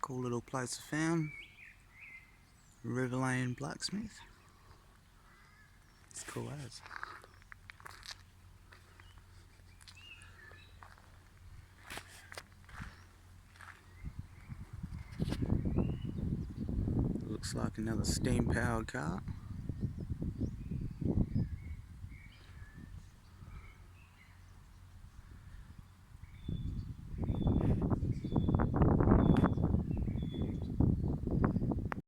Cool little place I found. River Lane Blacksmith. It's cool as. Looks like another steam powered car.